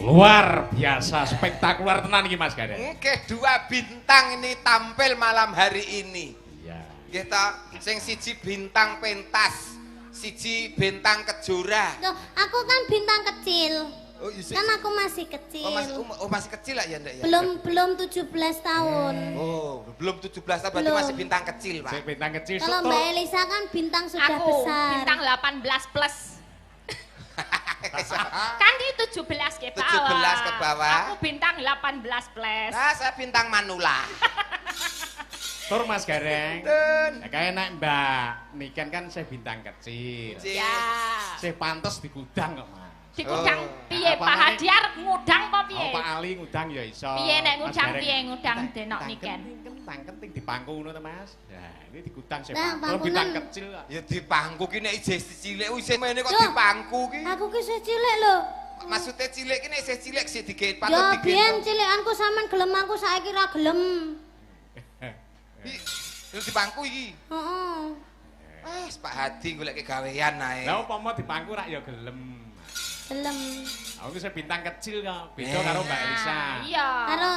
Luar biasa, spektakuler tenan iki Mas Garen. Kedua bintang ini tampil malam hari ini. Iya. Kita sing siji bintang pentas, siji bintang kejora. Loh, aku kan bintang kecil. Oh, iya, Kan aku masih kecil. masih kecil lah ya, Ndek ya. Belum 17 tahun. Oh, belum 17 tahun berarti Belum. masih bintang kecil, Pak. Sing bintang kecil Kalau Mbak Elisa kan bintang sudah Aku besar. bintang 18 plus. Kan di 17 ke bawah. 17 ke bawah. Aku bintang 18 plus. Nah, saya bintang manula. Tur Mas Gareng. Den. Ya kayak nek Mbak Niken kan saya bintang kecil. Ya. Saya pantes di gudang kok, Mas. Di gudang piye Apa Pak maneh? Hadiar ngudang apa Oh, piye? Pak Ali ngudang ya iso. Piye nek Mas ngudang Gareng. piye ngudang Tang- denok tang Niken. Kenting kenting di pangku ngono to, Mas. Nah, ini di gudang saya Nah, Kalau bintang pangkunan- kecil kok. Ya dipangku ki nek isih cilik isih mene kok Loh. dipangku ki. Aku ki isih cilik lho. Maksudnya cilik ki nek isih cilik sih digawe Ya patut biyen digendong. cilikanku sampean gelem aku saiki ra gelem. Terus dipangku iki. Heeh. Wes Pak Hadi golek kegawean ae. Lah upama di pangku rak ya gelem. Gelem. Aku saya bintang kecil kok. Beda karo Mbak Elisa. Nah, iya.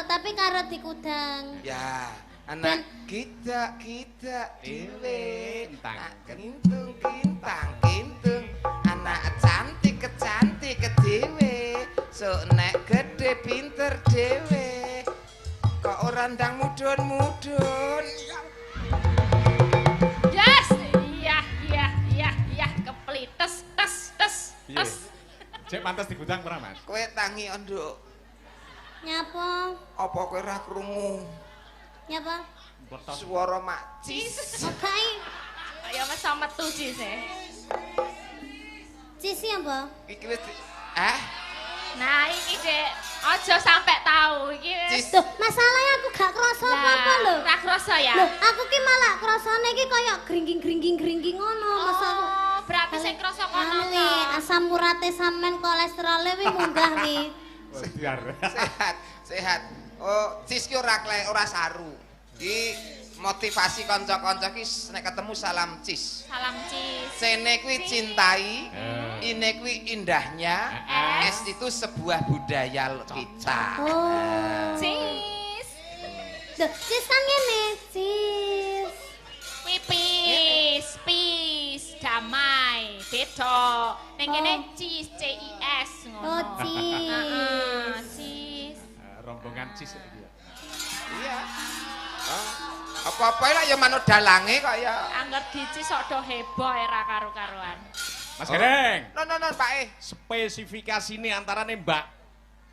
Tapi karo di kudang. Ya, anak kita dewe. Kintang. Kintung kintang kintung. Anak cantik kecantik dewe. So nek gede pinter dewe. Kok orang ndang mudun-mudun. Yes. Iya, keplites tes. Iya. Cek pantes di gudang pernah, Mas? Kowe tangi onduk. Nyapa? Apa kowe ora krungu Nyapa? Betos. swara macis? Oke. Ya mas sama metu sih. Cisi apa? Iki wis Nah, iki Dek, aja sampai tahu iki. Cis. Loh, masalahnya aku gak krasa apa-apa lho. Ra krasa ya? Loh, aku ki malah krasane ki kaya gringging ngono. Masa aku Oh, berarti sing krasa kono. anu wi, asam urate sampean kolesterole wi munggah wi. Biar. Sehat. Oh, cis ki ora saru. Ki motivasi kanca-kanca ki nek ketemu salam cis. Salam cis. Sene kuwi cintai, ini kuwi indahnya. Es itu sebuah budaya kita. Oh. Cis. Loh, cis kan ngene, cis. Pis, damai, beda. Ning kene Oh. cis, CIS ngono. Oh, cis. Cis. Rombongan cis iki ya. Iya. Apa-apa lah ya manut dalange kok ya. Angger dicis sok do heboh era karu-karuan. Mas Gareng. Non, Pak Spesifikasi ini antara nih Mbak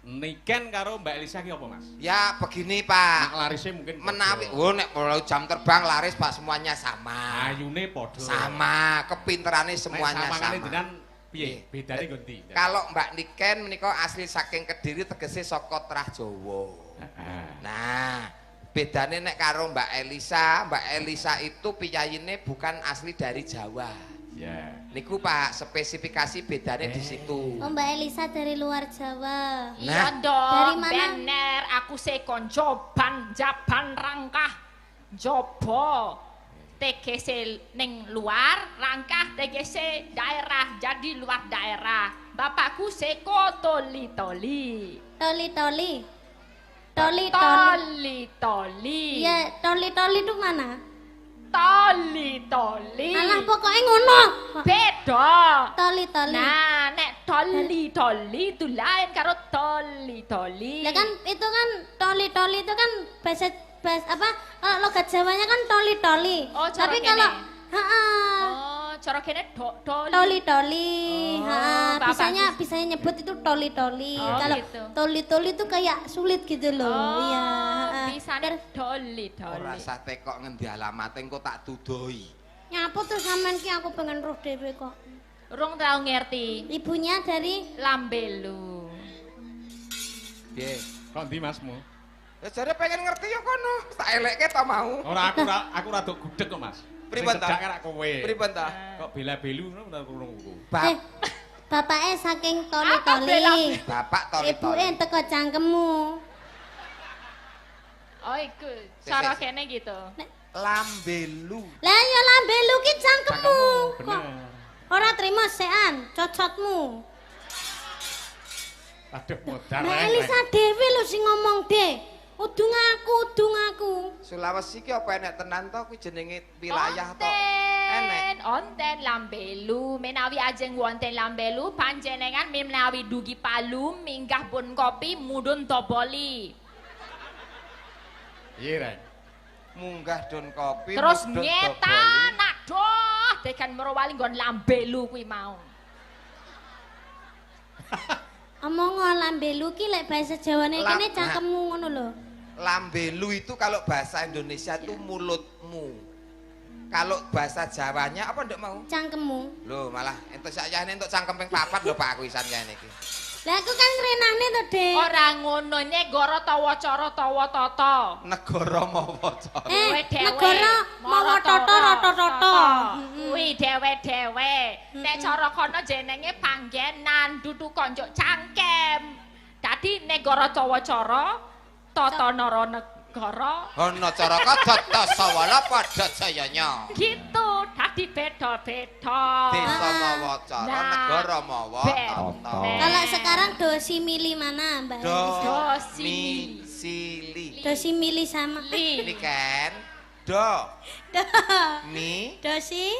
Niken karo Mbak Elisa ki apa, Mas? Ya begini, Nak Pak. larisnya mungkin Menawi, oh nek kalau jam terbang laris Pak semuanya sama. ayune padha. Sama, kepinterannya semuanya Nek samangane sama. jenengan piye? Bedane ngendi? Kalau Mbak Niken menika asli saking Kediri tegese saka Trah Jawa. Nah, bedane nek karo Mbak Elisa itu piyayine bukan asli dari Jawa. Ya. Niku Pak, spesifikasi bedane di situ. Oh, Mbak Elisa dari luar Jawa. Iya Nah. dong, Dari mana? bener. Aku sekon jaban rangkah, jobo. TGC ning luar, rangkah TGC daerah, jadi luar daerah. Bapakku seko toli-toli. Toli. Toli-toli. Iya, toli itu mana? Toli-toli. Alah pokoknya ngono. Beda. Toli. Nah, nek toli-toli itu lain karo toli-toli. Lah kan itu kan toli itu kan bahasa apa? Kalau logat Jawanya kan toli. Oh, cara Tapi kene. kalau heeh. Oh, cara kene toli. Toli. Oh, Bisanya bapakku. nyebut itu toli. Oh, Kalau gitu. toli itu kayak sulit gitu loh. Oh, Iya. bisane toli-toli. Ora sate kok ngendi alamate engko tak tudoi. Nyapu tuh sampean ki aku pengen roh dhewe kok. Urung tau ngerti. Ibunya dari Lambelu. Nggih. Kok ndi Masmu? Ya jare pengen ngerti ya kono. Tak elekke to mau. Ora aku rada gudeg kok, Mas. Pripun ta? Cedhak rak kowe. Pripun ta? Kok bela-belu ngono ora krungu. bapaknya saking Apa bela- toli. Bapak toli. Ibuke teko cangkemmu. Oh, iku cara kene gitu. Lambelu. Lah ya lambelu ki cangkemmu. Kok Bener. ora trimo sean cocotmu. Aduh, modal. Mbak Elisa dhewe lho sing ngomong, Dek. Udung aku. Sulawesi ki apa enek tenan to kuwi jenenge wilayah to? Onten Lambelu, menawi ajeng wonten Lambelu panjenengan menawi dugi Palu minggah Bon Kopi mudhun Toboli. Iya, Rek. Munggah Don Kopi. Terus mudhun ngetan, Toboli. aduh, tekan Merowali nggon Lambelu kuwi mau. Omong Lambelu ki lek bahasa Jawane kene cangkemmu ngono lho. Lambelu itu kalau bahasa Indonesia itu mulutmu. Kalau bahasa Jawanya apa ndak mau? Cangkemmu. Loh, malah entuk sakjane entuk cangkem ping 4 lho Pak aku isan kene iki. Lah aku kan renahne to, Dek. Ora ngono negara tawa cara tawa tata. Negara mawa cara. Kowe dhewe negara mawa tata rata-rata. Kuwi dhewe-dhewe. Nek cara kono jenenge panggenan dudu konjuk cangkem. Dadi negara tawa cara tata nara negara. Ana cara kadata sawala padha jayanya. Gitu, dadi beda-beda. Desa mawa cara, Nah, negara mawa tata. Kalau sekarang dosi milih mana, Mbak? Do, Dosi. mi, si, li. Dosi milih sama. Ini kan do, Do. mi, Dosi.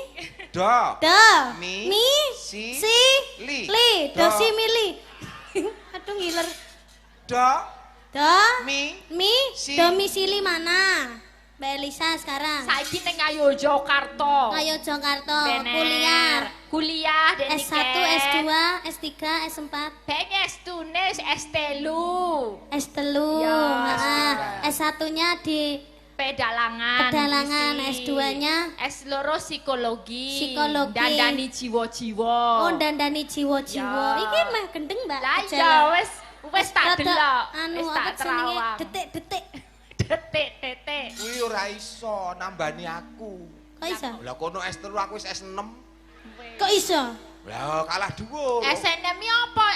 do, Do. mi, Si. li. Li. Do, Dosi milih. Aduh ngiler. do, Do. mi, Mi. Si. Domisili mana? Mbak Elisa sekarang. Saiki ning Ngayogyakarta. Ayo Jakarta. Bener. Kuliah. Kuliah dek S1, S2, S3, S4, Pengen tunes S3. S3. Ya, S1-nya di Pedalangan. Pedalangan, Misi. S2-nya S2 psikologi. Psikologi. Dandani jiwa-jiwa. Oh, dandani jiwa-jiwa. Ya. Iki mah gendeng, Mbak. Lah Jalan. iya wis tak Rada, delok. Anu Wis apa tak jenenge? terawang. Detik-detik. Detik. kuwi ora iso nambani aku. Kok iso? Lah kono S3 aku wis S6. Kok iso? Lah kalah dhuwur. SNM iki apa?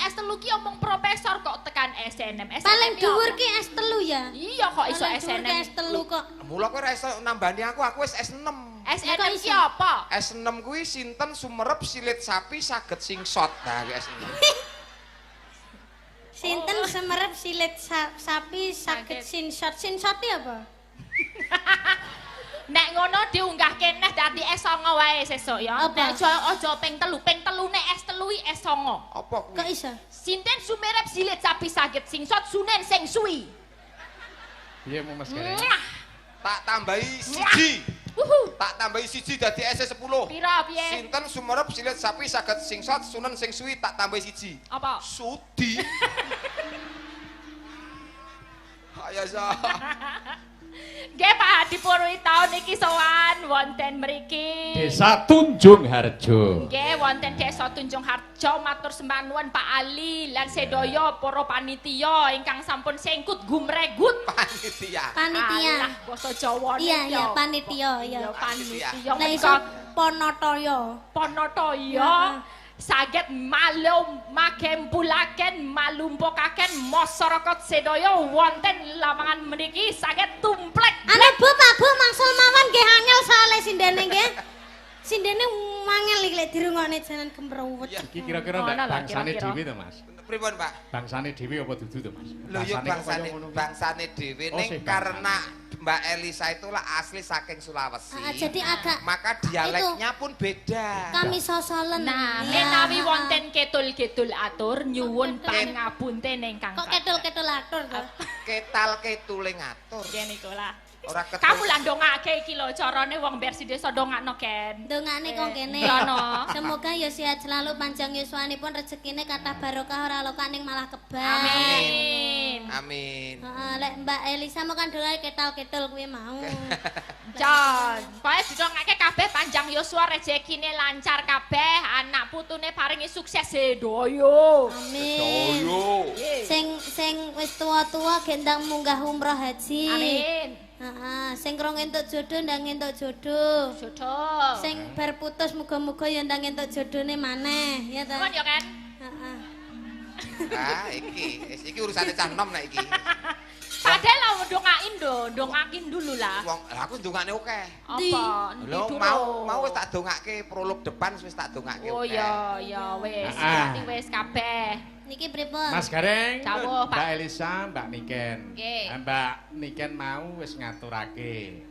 S3 ki omong profesor kok tekan SNM. Paling ki dhuwur apa? ki S3 ya. Iya kok iso Paling dhuwur ki SNM. S3 kok. Mula kowe ora iso nambani aku wis S6. SNM Kok ki iso? apa? S6 kuwi sinten sumerep silit sapi saged singsot. Nah, kuwi S6. Sinten semerep silit sapi saged sinshot. Sinshot iki apa? Nek ngono diunggah keneh dadi S9 wae sesuk ya. Apa? Nek aja ping 3. Ping 3 nek S3 S9. Apa kuwi? Kok iso? Sinten sumerep silit sapi saged singsot sunen sing suwi. Iya, Mas Kere. Mwah. Tak tambahi siji. Tak tambahi siji dadi S10. Pira piye? Sinten sumerep silit sapi saged singsot sunen sing suwi tak tambahi siji. Apa? Sudi. Ayo sa. Nggih Pak Hadi Purwi taun iki sowan wonten mriki. Desa Tunjung Harjo. Nggih wonten Desa Tunjung Harjo matur sembah nuwun Pak Ali lan sedaya para panitia ingkang sampun sengkut gumregut. Panitia. Panitia. Alah basa Jawane. Iya, iya, panitia, iya. Ya panitia. Lah iso Ponatoyo. Ponatoya saged magempulaken malumpukaken masyarakat sedaya wonten lapangan mriki saged tumplek. Anu Bu, Pak Bu mangsul mawon nggih angel soalé sindene nggih. Sindene mangel iki lek dirungokne jalan gemprowet. Iya. Iki kira-kira Mana ndak lah, bangsane kira-kira. dhewe to, Mas? Pripun, Pak? Bangsane dhewe apa dudu to, Mas? Lho yo Bangsane kok kaya ngono kuwi. bangsane dhewe Oh, ning sih, karena Mbak Elisa itulah asli saking Sulawesi. Jadi agak Maka dialeknya pun beda. kami sosolen. Nah, Ya. menawi wonten ketul-ketul atur nyuwun pangapunten ingkang Kok ketul-ketul atur to? Ketal ketule ngatur. Nggih niku lah. Ora ketul. Kamu lah ndongake iki lho carane wong Bersi Desa ndongakno Ken. Dongane kok kene. Iya, no. Semoga ya sehat selalu, panjang yuswanipun rezekine kathah barokah ora lokaning malah kebal. Amin. Amin. Heeh, lek Mbak Elisa mau kan doae ketal-ketul kuwi mau. Jan, pokoke didongake kabeh panjang yuswa rezekine lancar kabeh, anak putune paringi sukses sedoyo. Amin. Doyo. Sing wis tuwa-tuwa gendang munggah umroh haji. Amin. Heeh, sing krong entuk jodoh ndang entuk jodoh. Jodoh. Sing bar putus muga-muga ya ndang entuk jodone maneh, ya ta? Kon ya kan? Heeh. Ah, iki urusane cah nom nek iki. Pak Gede lah ndongakin dulu lah. Wong aku ndongane oke. Apa? Lho mau wis tak dongake prolog depan wis tak dongake. Oh oke. ya wis, berarti wis kabeh. Niki pripun? Mas Gareng, Dawuh, Pak. Mbak Elisa, Mbak Niken. Nggih. Mbak Niken mau wis ngaturake.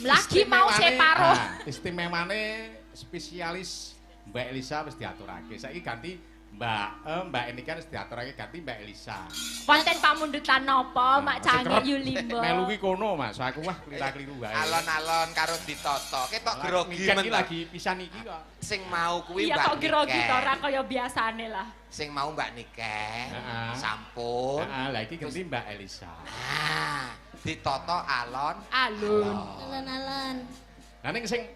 Lagi mau separo. Istimewane spesialis Mbak Elisa wis diaturake. Saiki ganti Mbak Niken wis diaturake ganti Mbak Elisa. Wonten pamundutan napa, Mak Cange Yulimba? Melu ki kono, Mas. Aku wah klira-kliru wae. Alon-alon karo ditata. Ketok grogi Niken men. iki lagi pisan iki kok. Sing mau kuwi Iya Mbak kok grogi Niken. to ora kaya biasane lah. Sing mau Mbak Niken. Heeh. Sampun. Heeh, lah iki ganti Mbak Elisa. Nah, ditata alon. Alun. Alon-alon. Lah ning sing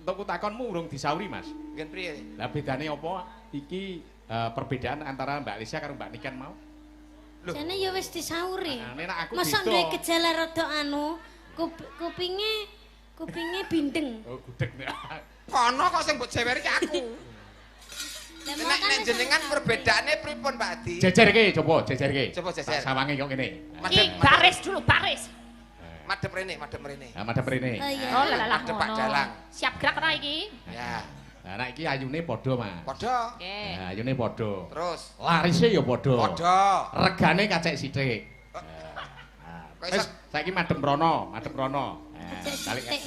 untuk takonmu urung disauri, Mas. Ngen priye? Lah bedane apa iki perbedaan antara Mbak Elisa karo Mbak Niken mau? Loh. Jane ya wis disauri. Nah, nek aku Masa beda. duwe gejala rada anu, kupinge bindeng. Oh, gudeg nek. Kono kok sing mbok jeweri ki aku. Lah Nek makane nek jenengan sampeyan perbedaane pripun Pak Adi? Jejerke, coba jejerke. Coba jejer. Sawange kok ngene. Ki baris dulu, baris. Madhep rene, madhep rene. Nah, madhep rene. Oh iya. Oh lah Madhep Pak Dalang. Siap gerak ora iki? Ya, Nah, nek iki ayune padha, Mas. padha. Oke. Nah, ayune padha. Terus Larise ya padha. padha. Regane kacek sithik. Kok Wis iso saiki madhep rono, madhep rono. Kacek Balik. sithik.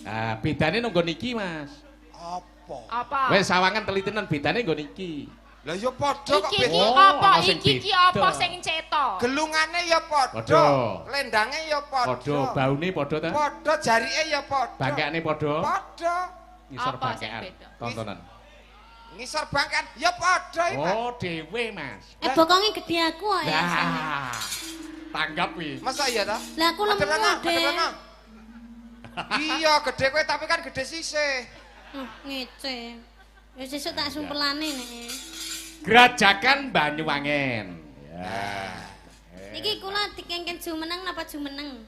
Nah, bedane nang nggon iki, Mas. apa? Apa? Wis sawangan telitenan bedane nggon iki. Lah ya padha kok Iki beda. ki Oh, apa? ana sing Iki ki beda. apa sing cetok? Gelungane ya padha. Padha. Lendange ya padha. Padha, baune padha ta? Padha, jarike ya padha. Bangkane padha. Padha. Ngisor Apa sing bangkean. beda? Tontonan. Ngisor bangkan ya padha iki, Pak. Oh, dhewe, Mas. bokonge gede aku kok ya. Nah, tanggap wi. Masa iya ta? Lah aku Madhep lemu lenang, deh. madhep lenang. Iya, gede kowe tapi kan gede sisih. Ngece. Wis sesuk tak sumpelane nek. Grajakan Banyuwangen. Ya. Iki kula dikengken jumeneng napa jumeneng?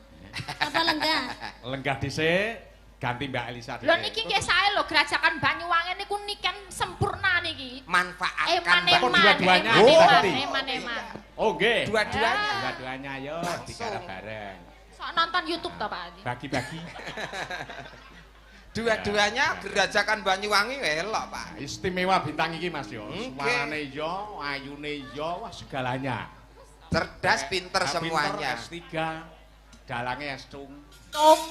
Apa lenggah? Lenggah dhisik, ganti Mbak Elisa dhisik. Lho niki nggih sae lho Grajakan Banyuwangen niku niken sempurna niki. Manfaatkan Mbak. Oh, dua-duanya berarti. Eman. Oh, nggih. Dua-duanya. Dua-duanya ayo digarap bareng. Sok nonton YouTube to Pak Adi. Bagi-bagi. Dua-duanya Gerajakan Banyuwangi elok, Pak. Istimewa bintang iki, Mas yo. Oke. Suarane yo, ayune yo, wah segalanya. Cerdas, pinter Nah, semuanya. S3, dalange S2. Tung.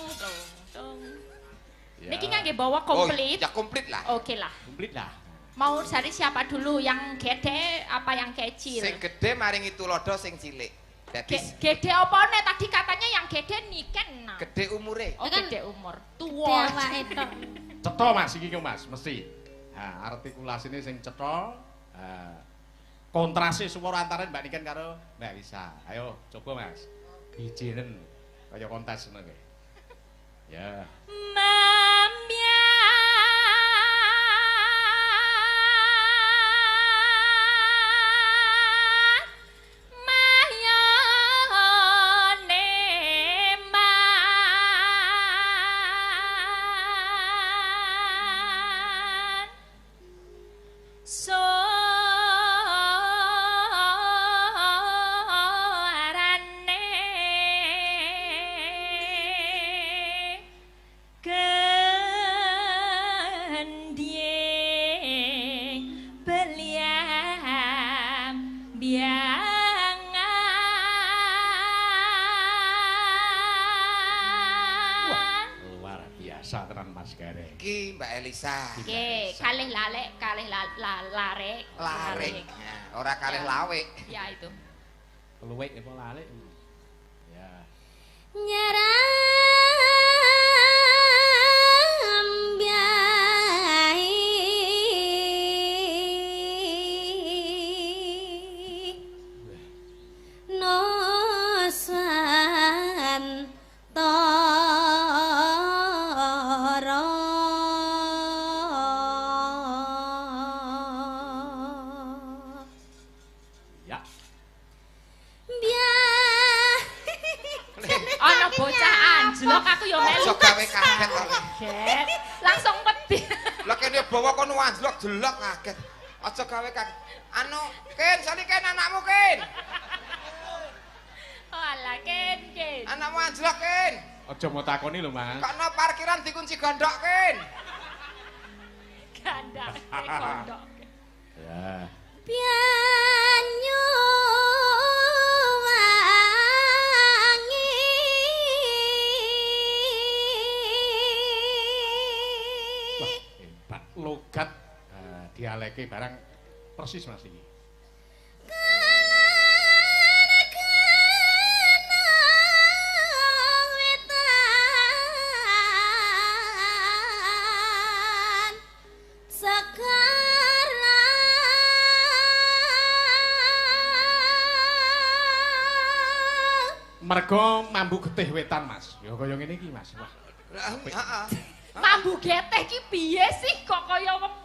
Ya. Niki nggih bawa komplit. Oh, ya komplit lah. Oke lah. Komplit lah. Mau dari siapa dulu? Yang gede apa yang kecil? Sing gede maringi tulodo sing cilik. Dadi Gede apa nih? Tadi katanya yang gede Niken. Nah. gede umure. Oh Kan gede umur. Gede Tua. awake tok. Cetha Mas iki kok Mas, mesti. Nah, artikulasine sing cetha. Kontrase swara antara Mbak Niken karo Mbak Elisa. Ayo coba Mas. Bijenen kaya kontes ngono kuwi. Ya. Luar biasa tenan Mas Gareng. Iki Mbak Elisa. Oke, kalih lalek, kalih larek. Larik. Nah, ora kalih lawe. Ya itu. Luwek apa lalik? Ya. Nyerambyai nosan tara Ya. Ana bocah anjlok aku ya melu. Aja gawe kaget kok. Kaget. Langsung wedi. Lah kene bawa kono anjlok jelok kaget. Aja gawe kaget. Anu, Ken, sali Ken anakmu Ken. Oh Kin. Anakmu anjlok, Kin. Aja mau takoni lho, Mas. Kok no parkiran dikunci gondok, Kin. Gandake kondok. Ya. Pianyu wangi Wah, hebat logat dialeke barang persis Mas iki. Mergo mambu getih wetan, Mas. Ya kaya ngene iki, Mas. Wah. Heeh. Mambu getih ki piye sih kok kaya wong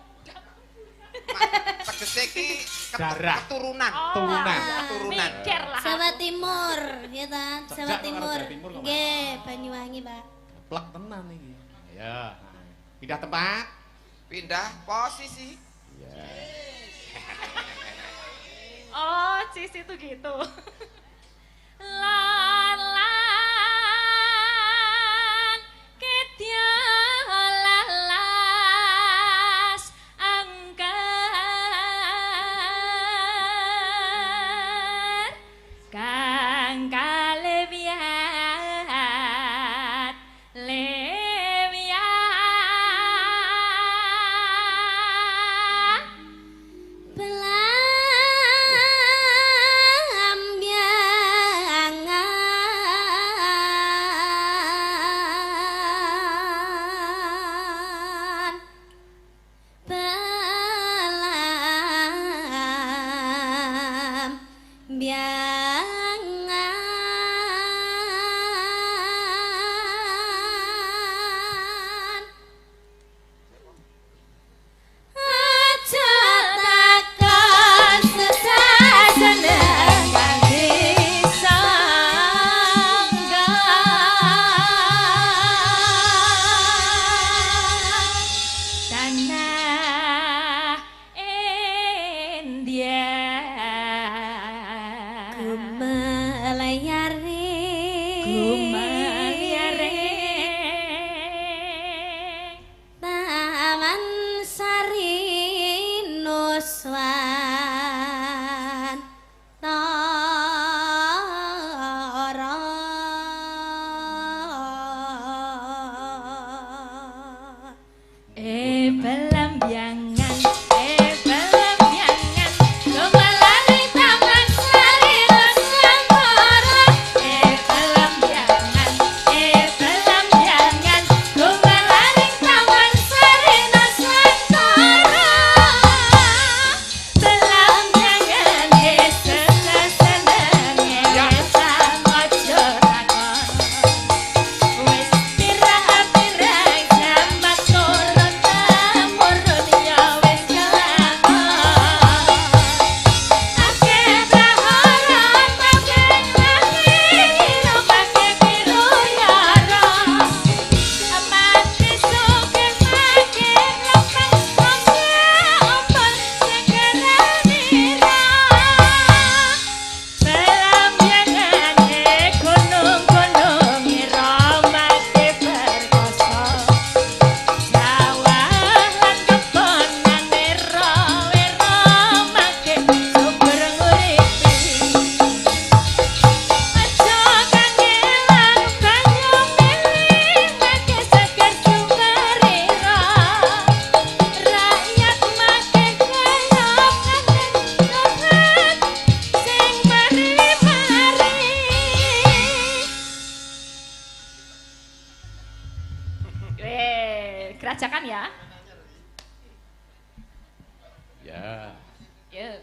Tegese iki Darah. keturunan. Turunan. Keturunan. Mikir lah. Jawa Timur, ya ta? Jawa Sejak Timur. Jawa Timur kok, Mas. Nggih, Banyuwangi, Pak. Plek tenan iki. Ya. Pindah tempat. Pindah posisi. Ya. Oh, Cis itu gitu. Lalang kedya lalas angker kang kalewiat lewiat tanah India Gumelayare. Taman Sari Nuswan Tara. Belambyangan Gumelani taman sari Nusantara belambyangan Gumelani taman sari Nusantara belambyangan seneng-senenge sama ojo takon wis pirang-pirang jamak turun temurun ya wis kelakon akeh praharan makin ngira pakai biru yara mati sugih makin lepeng monggo ompol segera nira belambyangan gunung-gunung iromake perkoso sawah lan kebonane ro-ero make subur nguripi aja kangelan banyu milih make seger sukarira rakyat make kayop kangen Tuhan sing mari-mari. Gerajakan ya. Ya. Yuk.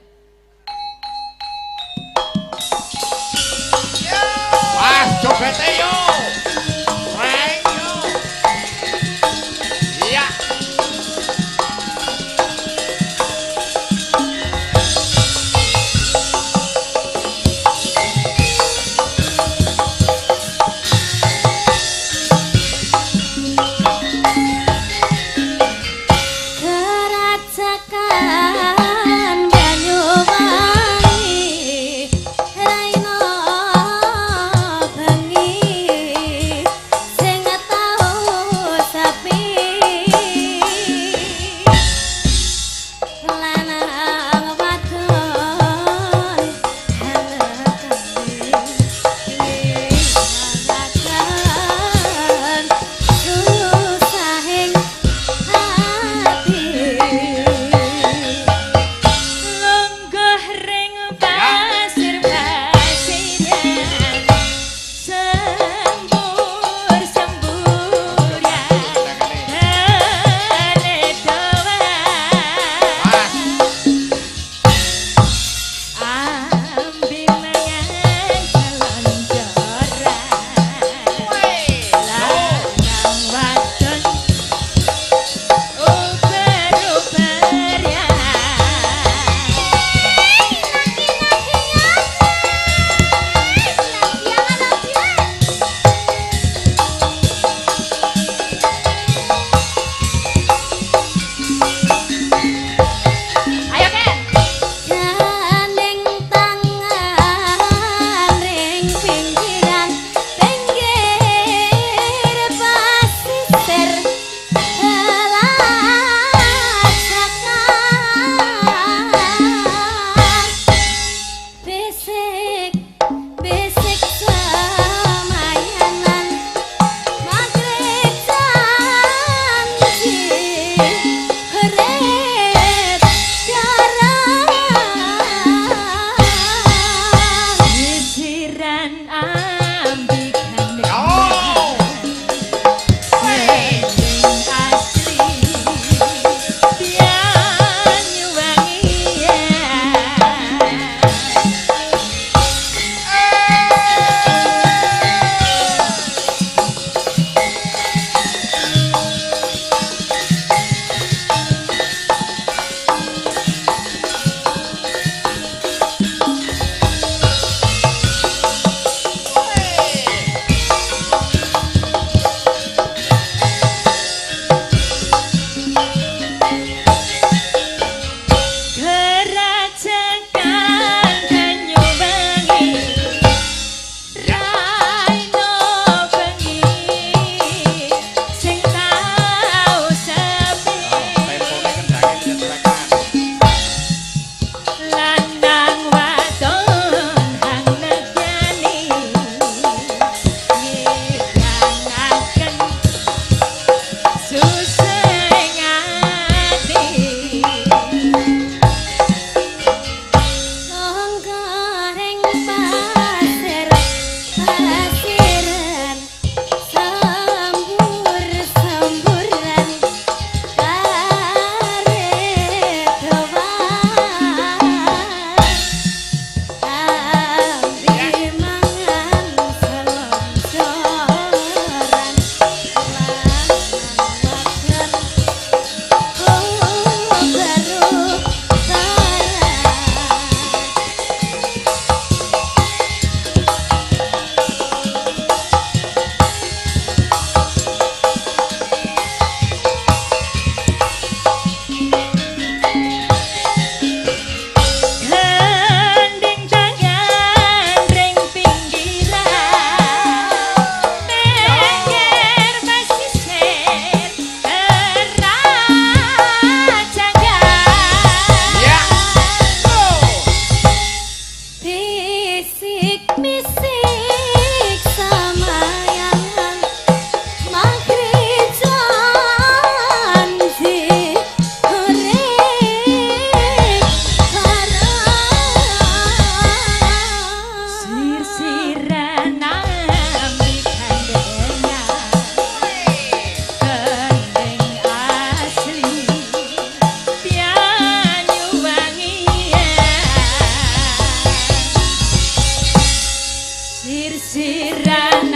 Wah, cobete yo. Reng yo. Iya. Kerajakan Banyuwangi Raina bengi Misik samayangan maghrib janji goreng barang sir-siran nambi kandenya gendeng asli pianyu wangian sir-siran